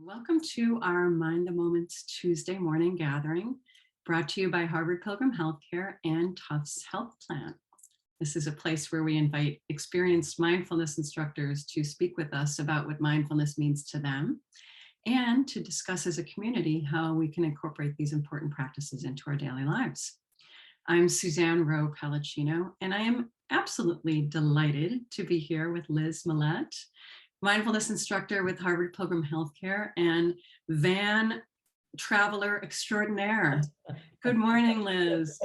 Welcome to our Mind the Moments Tuesday morning gathering, brought to you by Harvard Pilgrim Healthcare and Tufts Health Plan. This is a place where we invite experienced mindfulness instructors to speak with us about what mindfulness means to them and to discuss as a community how we can incorporate these important practices into our daily lives. I'm Suzanne Rowe Palacino, and I am absolutely delighted to be here with Liz Maillett, mindfulness instructor with Harvard Pilgrim Healthcare and van traveler extraordinaire. Good morning, Liz.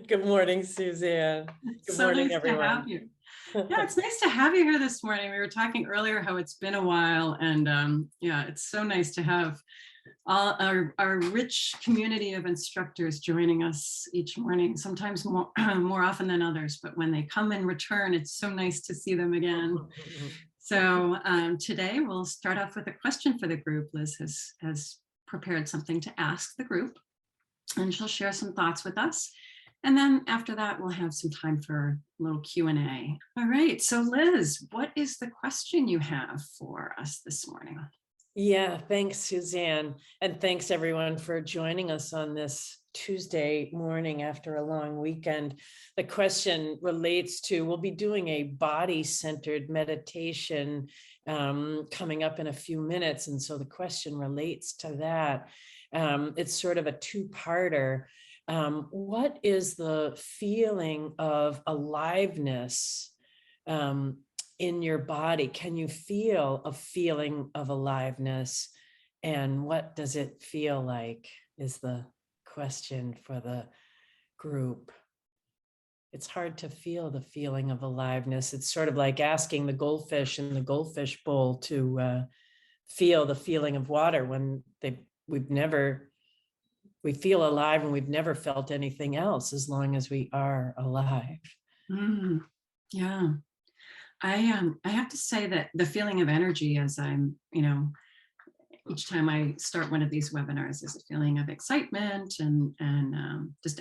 Good morning, Suzanne. Good So morning, nice everyone. to have you. Yeah, it's nice to have you here this morning. We were talking earlier how it's been a while, and yeah, it's so nice to have all our rich community of instructors joining us each morning, sometimes more often than others, but when they come in return, it's so nice to see them again. So today we'll start off with a question for the group. Liz has prepared something to ask the group, and she'll share some thoughts with us. And then after that, we'll have some time for a little Q&A. All right, so Liz, what is the question you have for us this morning? Yeah, thanks, Suzanne. And thanks, everyone, for joining us on this Tuesday morning after a long weekend. The question relates to, we'll be doing a body-centered meditation coming up in a few minutes. And so the question relates to that. It's sort of a two-parter. What is the feeling of aliveness in your body? Can you feel a feeling of aliveness? And what does it feel like is the question for the group. It's hard to feel the feeling of aliveness. It's sort of like asking the goldfish in the goldfish bowl to feel the feeling of water when we feel alive and we've never felt anything else as long as we are alive. Yeah. I have to say that the feeling of energy as I'm, each time I start one of these webinars is a feeling of excitement and just,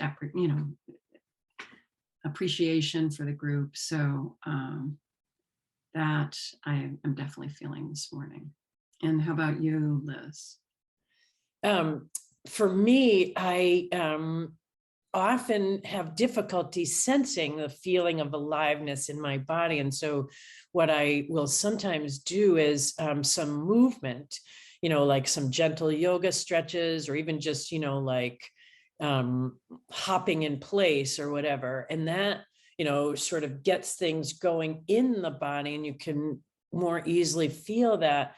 appreciation for the group. So that I'm definitely feeling this morning. And how about you, Liz? For me, I often have difficulty sensing the feeling of aliveness in my body. And so what I will sometimes do is some movement, like some gentle yoga stretches, or even just, like hopping in place or whatever. And that, sort of gets things going in the body, and you can more easily feel that.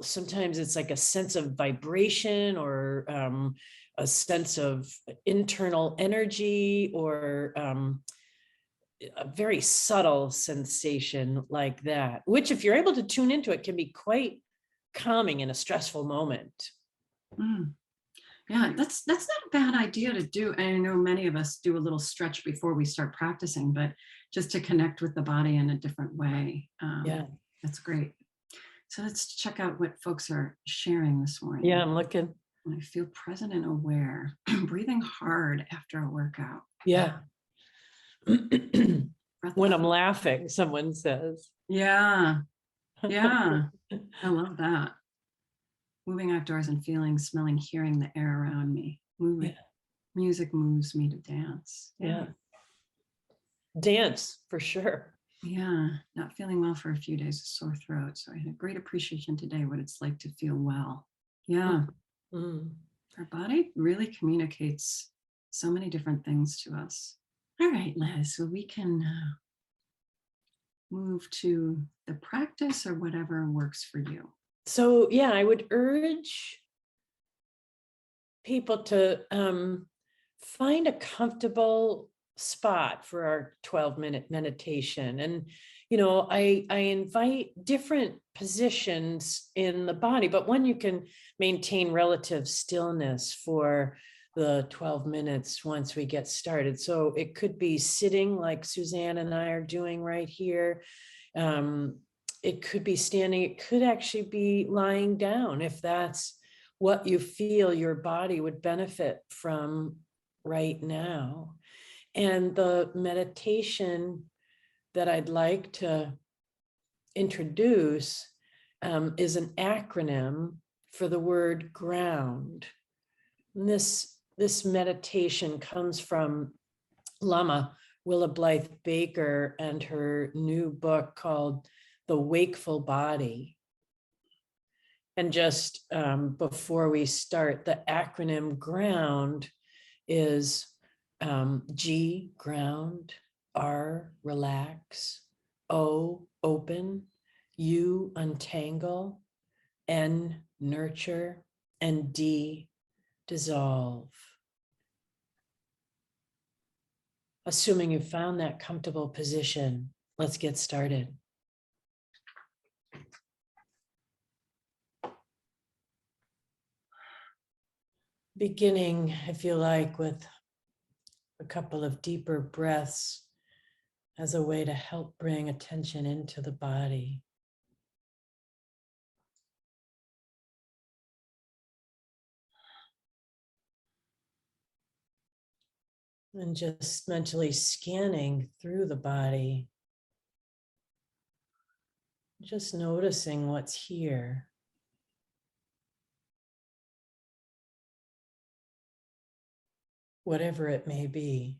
Sometimes it's like a sense of vibration or a sense of internal energy, or a very subtle sensation like that, which if you're able to tune into it can be quite calming in a stressful moment. Yeah, that's not a bad idea to do. I know many of us do a little stretch before we start practicing, but just to connect with the body in a different way. Yeah, that's great. So let's check out what folks are sharing this morning. Yeah, I'm looking. I feel present and aware, breathing hard after a workout. Yeah. When I'm laughing, someone says. Yeah. Yeah. I love that. Moving outdoors and feeling, smelling, hearing the air around me. Moving. Yeah. Music moves me to dance. Yeah. Dance for sure. Yeah, not feeling well for a few days, a sore throat. So I had a great appreciation today what it's like to feel well. Yeah. Our body really communicates so many different things to us. All right, Liz, so we can move to the practice or whatever works for you. So yeah, I would urge people to find a comfortable spot for our 12-minute meditation. And, I invite different positions in the body, but one you can maintain relative stillness for the 12 minutes once we get started. So it could be sitting like Suzanne and I are doing right here. It could be standing. It could actually be lying down if that's what you feel your body would benefit from right now. And the meditation that I'd like to introduce is an acronym for the word ground. And this meditation comes from Lama Willa Blythe Baker and her new book called The Wakeful Body. And just before we start, the acronym GROUND is G, ground, R, relax, O, open, U, untangle, N, nurture, and D, dissolve. Assuming you found that comfortable position, let's get started. Beginning, if you like, with a couple of deeper breaths as a way to help bring attention into the body. And just mentally scanning through the body, just noticing what's here. Whatever it may be.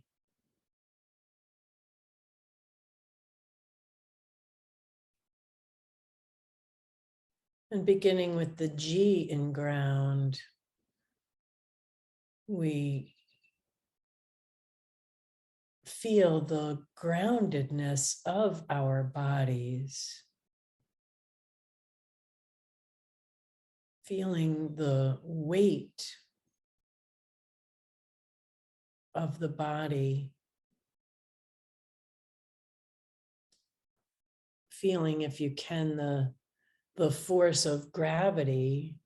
And beginning with the G in ground, we feel the groundedness of our bodies. Feeling the weight of the body. Feeling, if you can, the force of gravity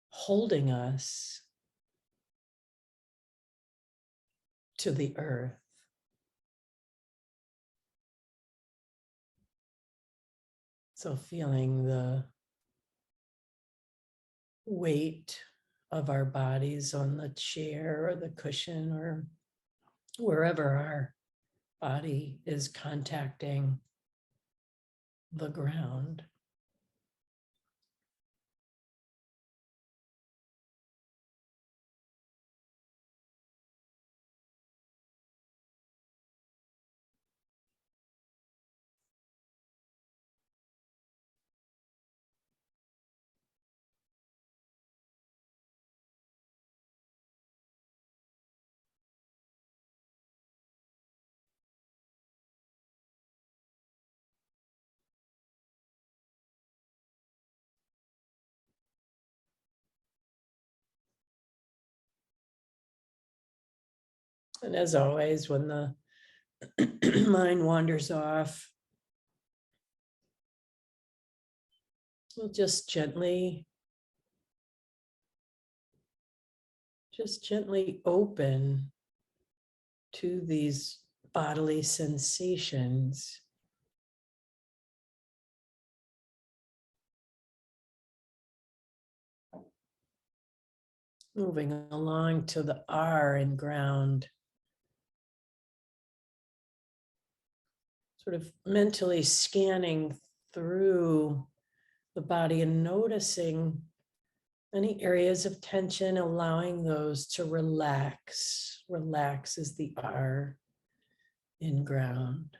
holding us to the earth. So feeling the weight of our bodies on the chair or the cushion or wherever our body is contacting the ground. And as always, when the mind wanders off, we'll just gently open to these bodily sensations. Moving along to the R in ground. Sort of mentally scanning through the body and noticing any areas of tension, allowing those to relax. Relax is the R in ground.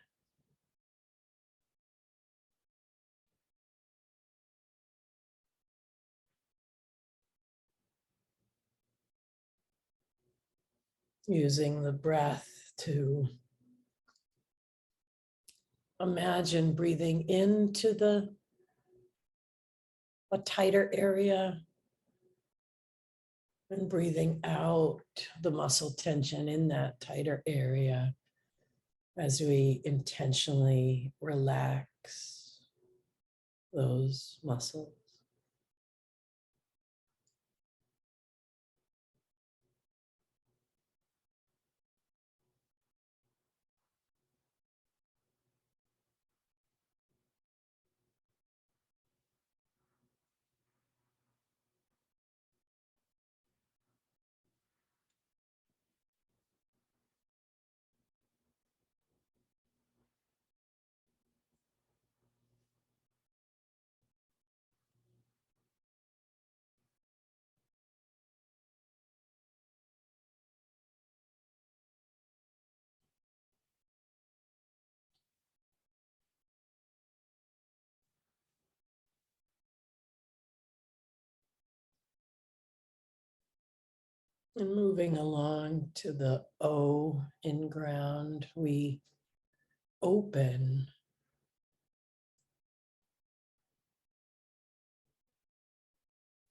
Using the breath to imagine breathing into a tighter area and breathing out the muscle tension in that tighter area as we intentionally relax those muscles. And moving along to the O in ground, we open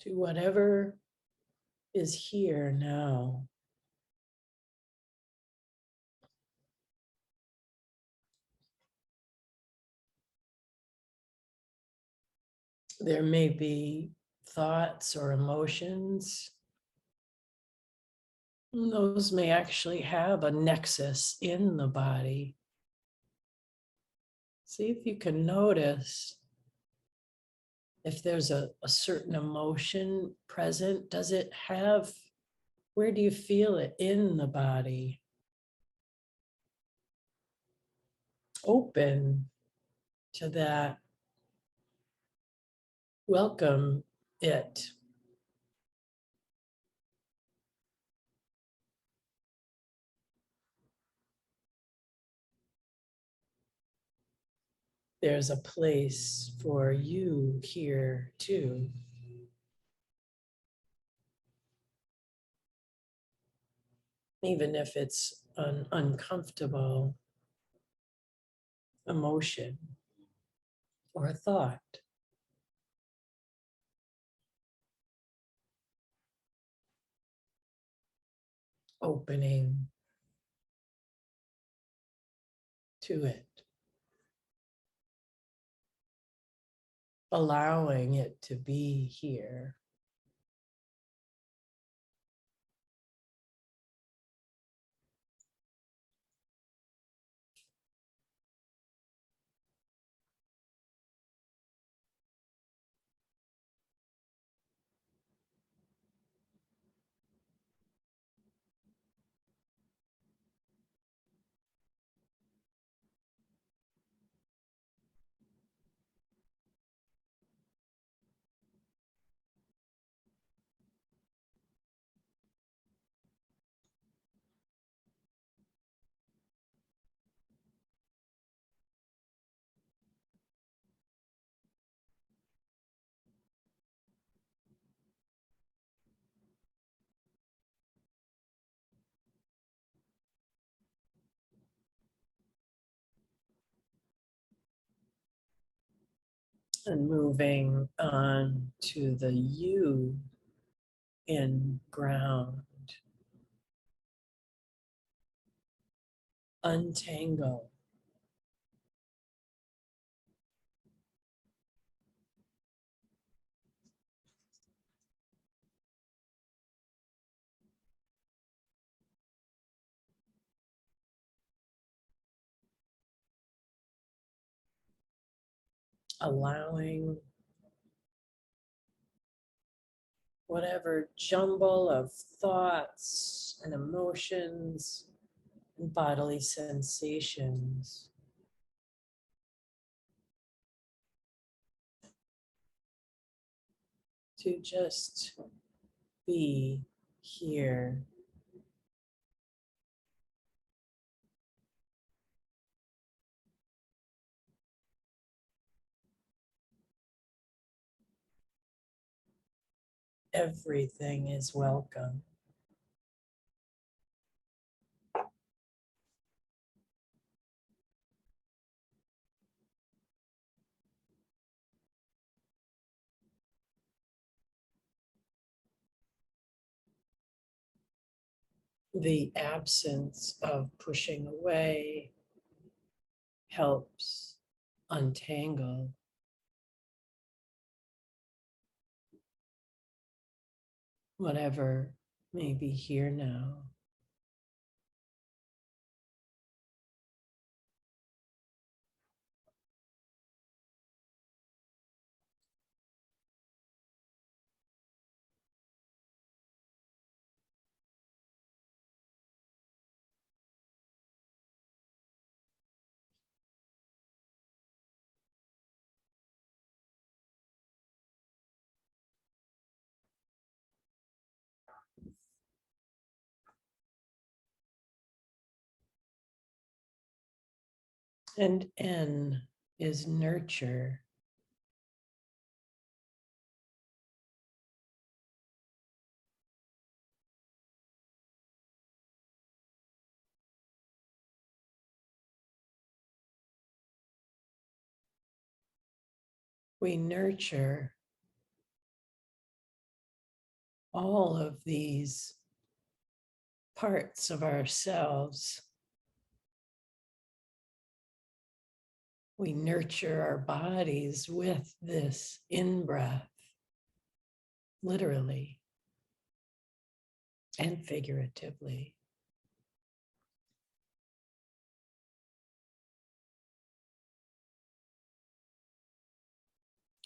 to whatever is here now. There may be thoughts or emotions. Those may actually have a nexus in the body. See if you can notice if there's a certain emotion present. Does it have, where do you feel it in the body? Open to that. Welcome it. There's a place for you here too. Even if it's an uncomfortable emotion or a thought. Opening to it. Allowing it to be here. And moving on to the U in ground. Untangle. Allowing whatever jumble of thoughts and emotions and bodily sensations to just be here. Everything is welcome. The absence of pushing away helps untangle whatever may be here now. And N is nurture. we nurture all of these parts of ourselves. We nurture our bodies with this in-breath, literally and figuratively.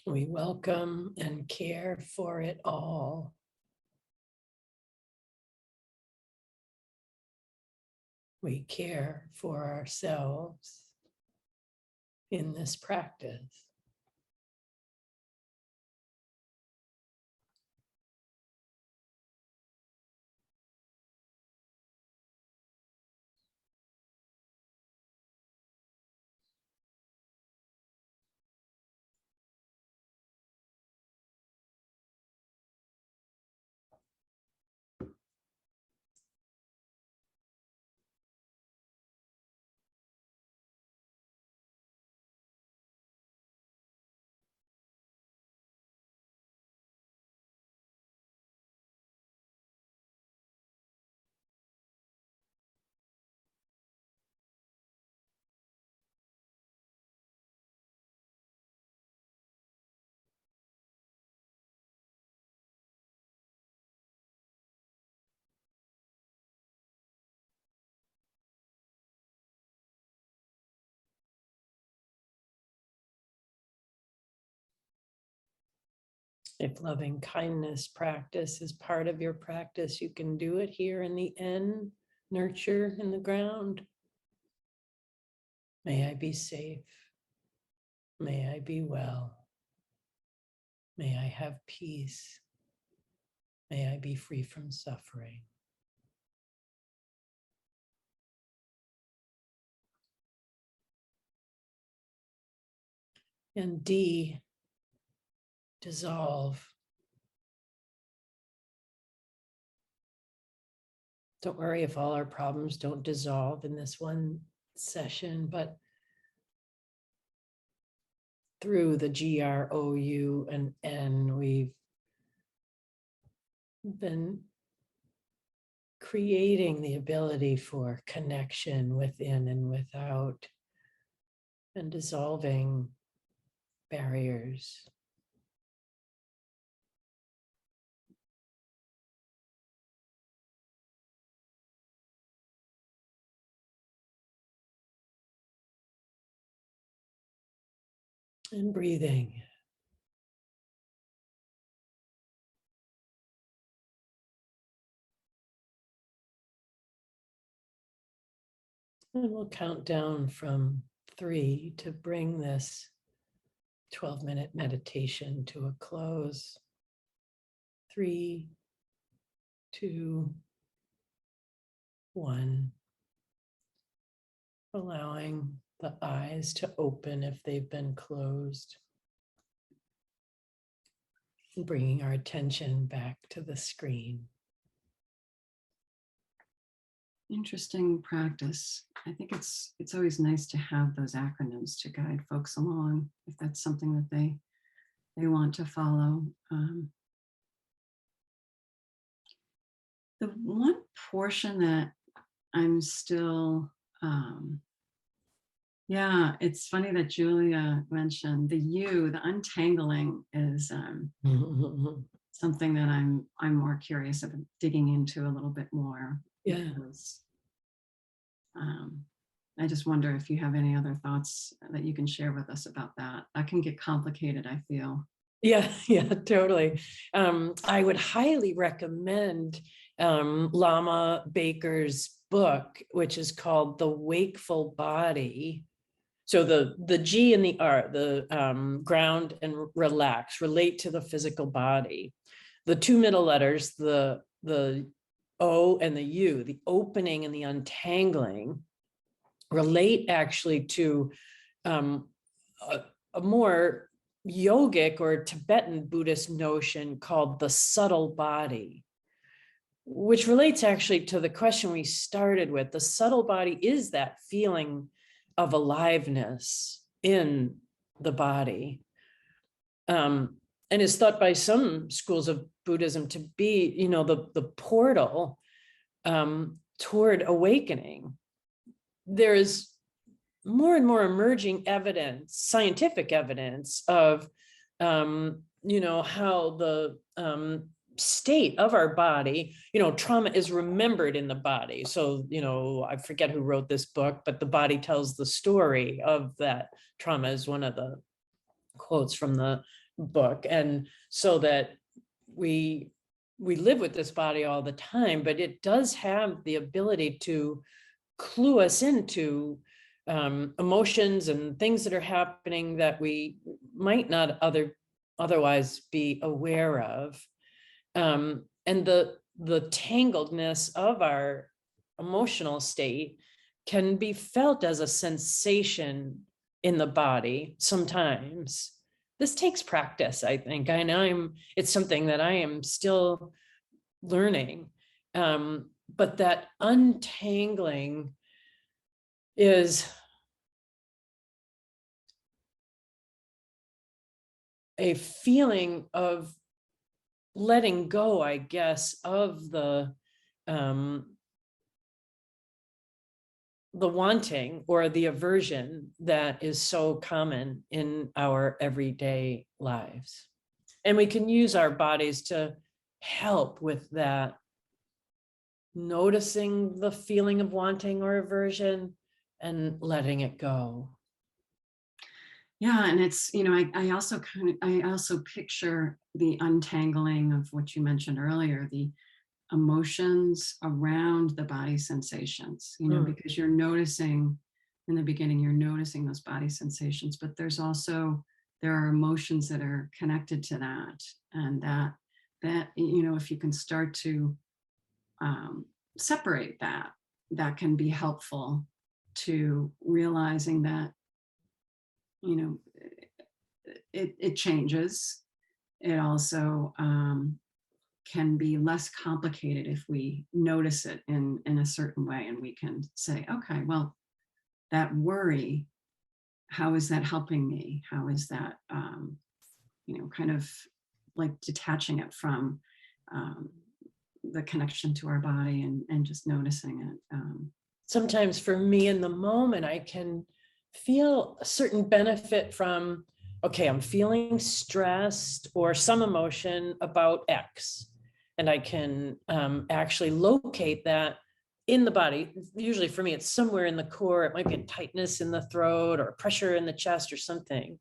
We welcome and care for it all. We care for ourselves in this practice. If loving kindness practice is part of your practice, you can do it here in the N, nurture in the ground. May I be safe. May I be well. May I have peace. May I be free from suffering. And D, dissolve. Don't worry if all our problems don't dissolve in this one session, but through the GROU and N, we've been creating the ability for connection within and without, and dissolving barriers. And breathing. And we'll count down from 3 to bring this 12-minute meditation to a close. 3, 2, 1. Allowing the eyes to open if they've been closed. And bringing our attention back to the screen. Interesting practice. I think it's always nice to have those acronyms to guide folks along if that's something that they want to follow. The one portion that I'm still, yeah, it's funny that Julia mentioned the untangling is something that I'm more curious about digging into a little bit more. Yeah. Because, I just wonder if you have any other thoughts that you can share with us about that. That can get complicated, I feel. Yeah, totally. I would highly recommend Lama Baker's book, which is called The Wakeful Body. So the G and the R, the ground and relax, relate to the physical body. The 2 middle letters, the O and the U, the opening and the untangling, relate actually to a more yogic or Tibetan Buddhist notion called the subtle body, which relates actually to the question we started with. The subtle body is that feeling of aliveness in the body. and is thought by some schools of Buddhism to be, the portal toward awakening. There is more and more emerging evidence, scientific evidence of, how the state of our body, trauma is remembered in the body. So, I forget who wrote this book, but the body tells the story of that trauma is one of the quotes from the book. And so that we live with this body all the time, but it does have the ability to clue us into emotions and things that are happening that we might not otherwise be aware of. And the tangledness of our emotional state can be felt as a sensation in the body sometimes. This takes practice, I think, and it's something that I am still learning. But that untangling is a feeling of letting go, I guess, of the wanting or the aversion that is so common in our everyday lives. And we can use our bodies to help with that, noticing the feeling of wanting or aversion and letting it go. Yeah, and it's, I also picture the untangling of what you mentioned earlier, the emotions around the body sensations, because you're noticing in the beginning, you're noticing those body sensations, but there are emotions that are connected to that. And that, if you can start to separate that can be helpful to realizing that, it changes. It also can be less complicated if we notice it in a certain way, and we can say, okay, well, that worry, how is that helping me? How is that, kind of like detaching it from the connection to our body and just noticing it. Sometimes for me in the moment, I can feel a certain benefit from, okay, I'm feeling stressed or some emotion about X. And I can actually locate that in the body. Usually for me, it's somewhere in the core. It might be a tightness in the throat or pressure in the chest or something.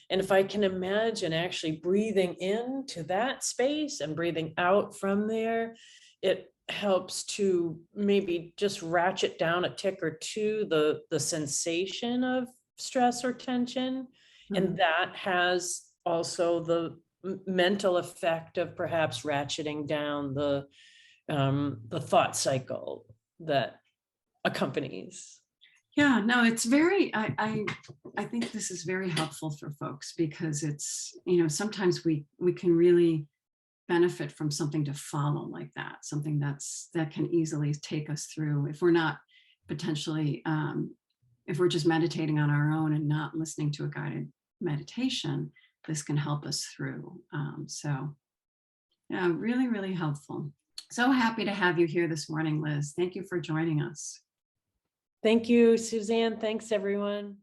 And if I can imagine actually breathing into that space and breathing out from there, it helps to maybe just ratchet down a tick or two the sensation of stress or tension. Mm-hmm. And that has also the mental effect of perhaps ratcheting down the thought cycle that accompanies. Yeah, no, it's very, I think this is very helpful for folks, because it's, sometimes we can really benefit from something to follow like that, something that can easily take us through if we're not potentially, if we're just meditating on our own and not listening to a guided meditation, this can help us through. So yeah, really, really helpful. So happy to have you here this morning, Liz. Thank you for joining us. Thank you, Suzanne. Thanks, everyone.